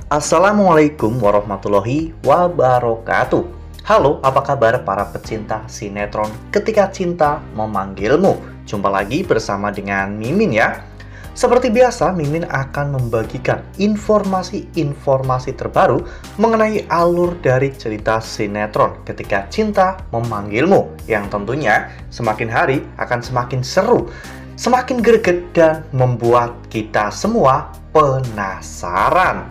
Assalamualaikum warahmatullahi wabarakatuh. Halo, apa kabar para pecinta sinetron Ketika Cinta Memanggilmu? Jumpa lagi bersama dengan Mimin ya. Seperti biasa, Mimin akan membagikan informasi-informasi terbaru mengenai alur dari cerita sinetron Ketika Cinta Memanggilmu, yang tentunya semakin hari akan semakin seru, semakin greget, dan membuat kita semua penasaran.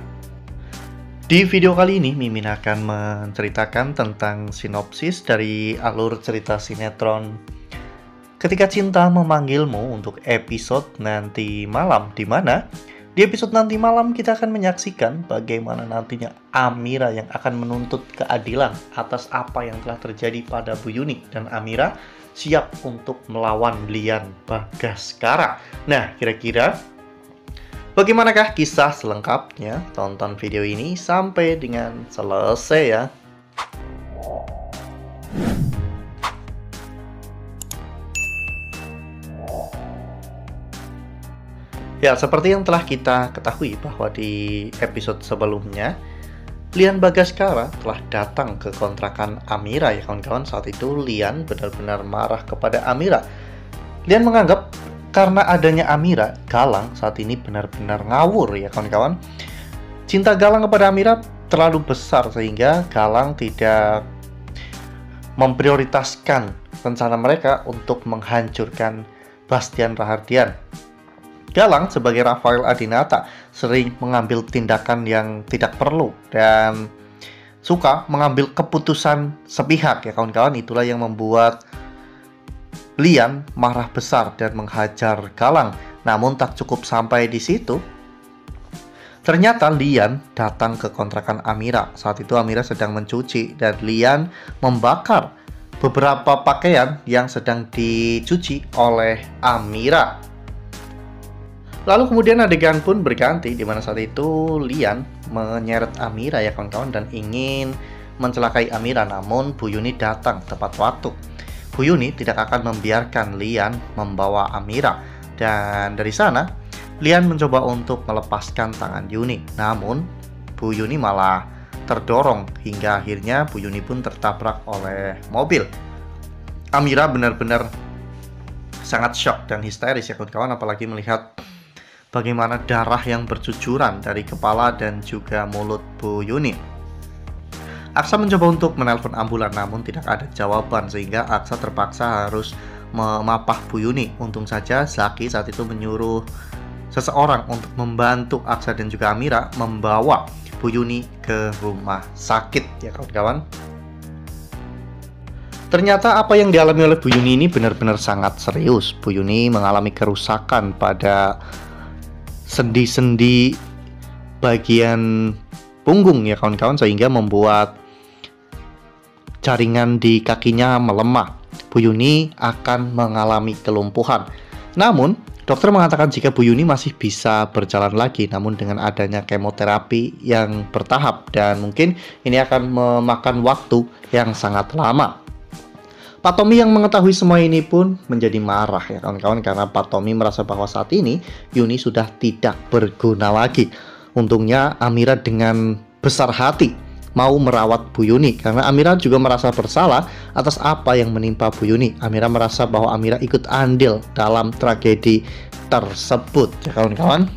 Di video kali ini, Mimin akan menceritakan tentang sinopsis dari alur cerita sinetron Ketika Cinta Memanggilmu untuk episode nanti malam, di mana di episode nanti malam kita akan menyaksikan bagaimana nantinya Amira yang akan menuntut keadilan atas apa yang telah terjadi pada Bu Yuni, dan Amira siap untuk melawan Lian Bagaskara. Nah, kira-kira bagaimanakah kisah selengkapnya? Tonton video ini sampai dengan selesai ya. Ya, seperti yang telah kita ketahui bahwa di episode sebelumnya, Lian Bagaskara telah datang ke kontrakan Amira ya kawan-kawan. Saat itu Lian benar-benar marah kepada Amira. Lian menganggap karena adanya Amira, Galang saat ini benar-benar ngawur ya kawan-kawan. Cinta Galang kepada Amira terlalu besar sehingga Galang tidak memprioritaskan rencana mereka untuk menghancurkan Bastian Rahardian. Galang sebagai Rafael Adinata sering mengambil tindakan yang tidak perlu dan suka mengambil keputusan sepihak ya kawan-kawan. Itulah yang membuat Lian marah besar dan menghajar Galang. Namun tak cukup sampai di situ. Ternyata Lian datang ke kontrakan Amira. Saat itu Amira sedang mencuci dan Lian membakar beberapa pakaian yang sedang dicuci oleh Amira. Lalu kemudian adegan pun berganti, di mana saat itu Lian menyeret Amira ya kawan-kawan dan ingin mencelakai Amira, namun Bu Yuni datang tepat waktu. Bu Yuni tidak akan membiarkan Lian membawa Amira, dan dari sana Lian mencoba untuk melepaskan tangan Yuni, namun Bu Yuni malah terdorong hingga akhirnya Bu Yuni pun tertabrak oleh mobil. Amira benar-benar sangat shock dan histeris ya kawan-kawan, apalagi melihat bagaimana darah yang bercucuran dari kepala dan juga mulut Bu Yuni. Aksa mencoba untuk menelpon ambulan namun tidak ada jawaban sehingga Aksa terpaksa harus memapah Bu Yuni. Untung saja Zaki saat itu menyuruh seseorang untuk membantu Aksa dan juga Amira membawa Bu Yuni ke rumah sakit ya kawan-kawan. Ternyata apa yang dialami oleh Bu Yuni ini benar-benar sangat serius. Bu Yuni mengalami kerusakan pada sendi-sendi bagian punggung ya kawan-kawan, sehingga membuat jaringan di kakinya melemah. Bu Yuni akan mengalami kelumpuhan. Namun dokter mengatakan jika Bu Yuni masih bisa berjalan lagi, namun dengan adanya kemoterapi yang bertahap dan mungkin ini akan memakan waktu yang sangat lama. Pak Tommy yang mengetahui semua ini pun menjadi marah ya kawan-kawan, karena Pak Tommy merasa bahwa saat ini Yuni sudah tidak berguna lagi. Untungnya Amira dengan besar hati mau merawat Bu Yuni, karena Amira juga merasa bersalah atas apa yang menimpa Bu Yuni. Amira merasa bahwa Amira ikut andil dalam tragedi tersebut ya kawan-kawan.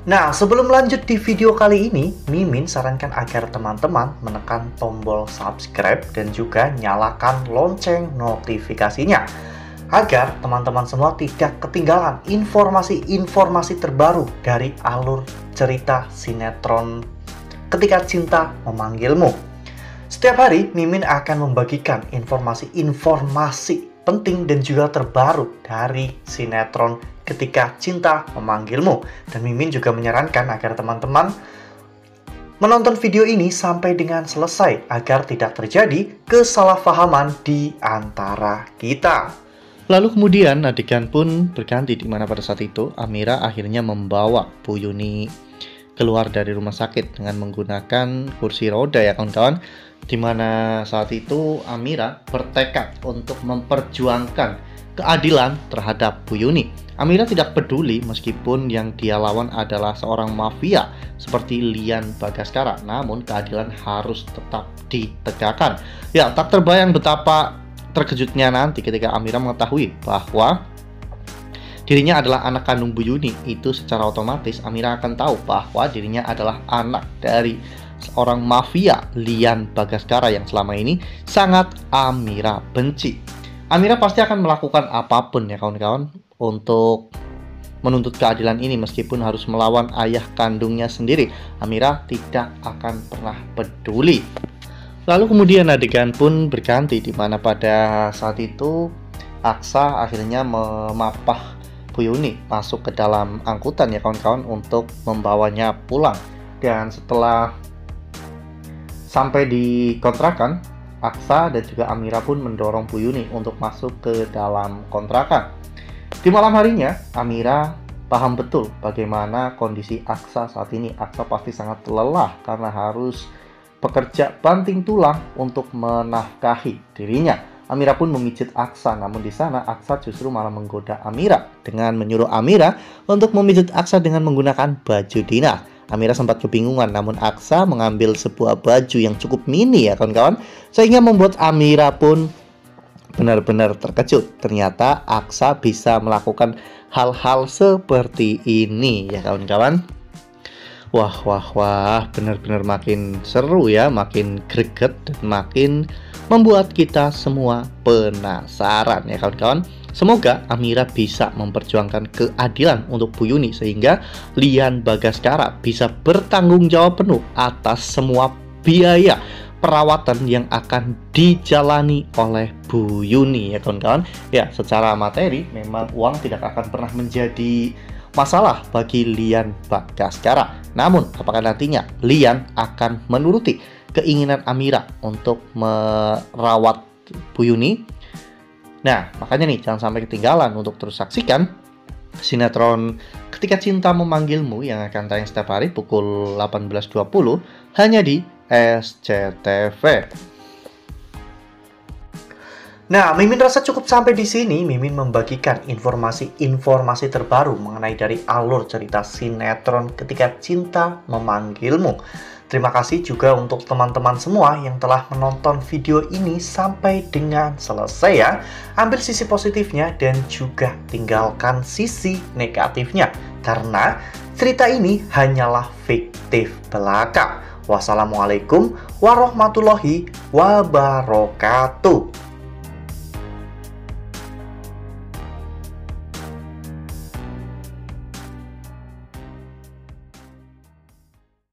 Nah, sebelum lanjut di video kali ini, Mimin sarankan agar teman-teman menekan tombol subscribe dan juga nyalakan lonceng notifikasinya, agar teman-teman semua tidak ketinggalan informasi-informasi terbaru dari alur cerita sinetron Ketika Cinta Memanggilmu. Setiap hari, Mimin akan membagikan informasi-informasi penting dan juga terbaru dari sinetron Ketika Cinta Memanggilmu. Dan Mimin juga menyarankan agar teman-teman menonton video ini sampai dengan selesai agar tidak terjadi kesalahpahaman di antara kita. Lalu kemudian adegan pun berganti, di mana pada saat itu Amira akhirnya membawa Bu Yuni keluar dari rumah sakit dengan menggunakan kursi roda ya kawan-kawan, di mana saat itu Amira bertekad untuk memperjuangkan keadilan terhadap Bu Yuni. Amira tidak peduli meskipun yang dia lawan adalah seorang mafia seperti Lian Bagaskara, namun keadilan harus tetap ditegakkan. Ya, tak terbayang betapa terkejutnya nanti ketika Amira mengetahui bahwa dirinya adalah anak kandung Bu Yuni. Itu secara otomatis Amira akan tahu bahwa dirinya adalah anak dari seorang mafia, Lian Bagaskara, yang selama ini sangat Amira benci. Amira pasti akan melakukan apapun ya kawan-kawan untuk menuntut keadilan ini meskipun harus melawan ayah kandungnya sendiri. Amira tidak akan pernah peduli. Lalu kemudian adegan pun berganti di mana pada saat itu Aksa akhirnya memapah Bu Yuni masuk ke dalam angkutan ya kawan-kawan untuk membawanya pulang. Dan setelah sampai di kontrakan, Aksa dan juga Amira pun mendorong Bu Yuni untuk masuk ke dalam kontrakan. Di malam harinya, Amira paham betul bagaimana kondisi Aksa saat ini. Aksa pasti sangat lelah karena harus bekerja banting tulang untuk menafkahi dirinya. Amira pun memijit Aksa, namun di sana Aksa justru malah menggoda Amira dengan menyuruh Amira untuk memijit Aksa dengan menggunakan baju dinas. Amira sempat kebingungan, namun Aksa mengambil sebuah baju yang cukup mini ya kawan-kawan, sehingga membuat Amira pun benar-benar terkejut. Ternyata Aksa bisa melakukan hal-hal seperti ini ya kawan-kawan. Wah, benar-benar makin seru ya, makin greget dan makin membuat kita semua penasaran ya kawan-kawan. Semoga Amira bisa memperjuangkan keadilan untuk Bu Yuni sehingga Lian Bagaskara bisa bertanggung jawab penuh atas semua biaya perawatan yang akan dijalani oleh Bu Yuni ya kawan-kawan. Ya, secara materi memang uang tidak akan pernah menjadi masalah bagi Lian Bagaskara. Namun, apakah nantinya Lian akan menuruti keinginan Amira untuk merawat Bu Yuni? Nah, makanya nih jangan sampai ketinggalan untuk terus saksikan sinetron Ketika Cinta Memanggilmu yang akan tayang setiap hari pukul 18.20 hanya di SCTV. Nah, Mimin rasa cukup sampai di sini. Mimin membagikan informasi-informasi terbaru mengenai dari alur cerita sinetron Ketika Cinta Memanggilmu. Terima kasih juga untuk teman-teman semua yang telah menonton video ini sampai dengan selesai ya. Ambil sisi positifnya dan juga tinggalkan sisi negatifnya. Karena cerita ini hanyalah fiktif belaka. Wassalamualaikum warahmatullahi wabarakatuh.